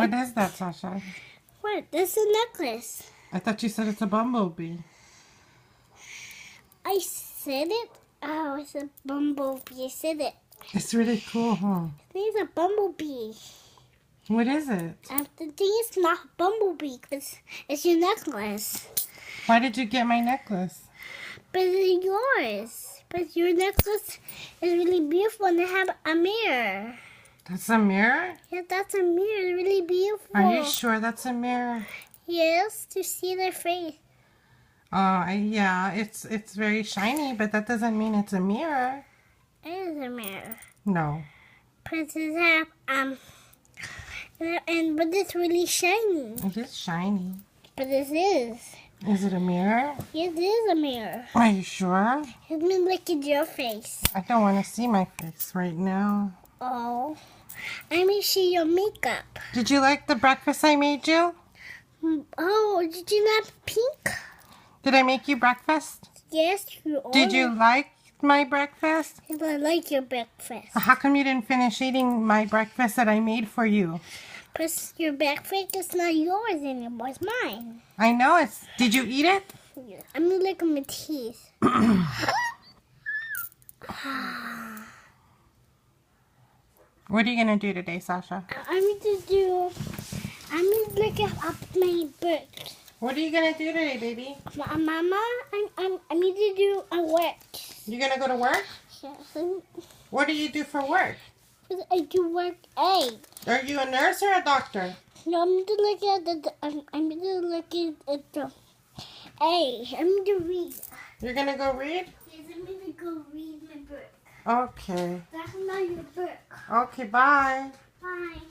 What is that, Sasha? What? That's a necklace. I thought you said it's a bumblebee. I said it? Oh, it's a bumblebee. I said it. It's really cool, huh? I think it's a bumblebee. What is it? I think it's not a bumblebee because it's your necklace. Why did you get my necklace? But it's yours. But your necklace is really beautiful and they have a mirror. That's a mirror? Yeah, that's a mirror. It's really beautiful. Are you sure that's a mirror? Yes, to see their face. Yeah, it's very shiny, but that doesn't mean it's a mirror. It is a mirror. No. But it have but it's really shiny. It is shiny. But this is. Is it a mirror? It is a mirror. Are you sure? Let me look at your face. I don't want to see my face right now. Oh, let me see your makeup. Did you like the breakfast I made you? Oh, did you not pink? Did I make you breakfast? Yes, you are. Did you like my breakfast? I like your breakfast. How come you didn't finish eating my breakfast that I made for you? Because your breakfast is not yours anymore. It's mine. I know it's... Did you eat it? I'm going to look at my teeth. What are you going to do today, Sasha? I'm going to look up my book. What are you going to do today, baby? Mama, I need to do a work. You going to go to work? Yes. What do you do for work? I do work A. Are you a nurse or a doctor? No, I'm going to look at I'm going to look at the A. I'm going to read. You're going to go read? Yes, I'm going to go read my book. Okay. That's not your book. Okay, bye. Bye.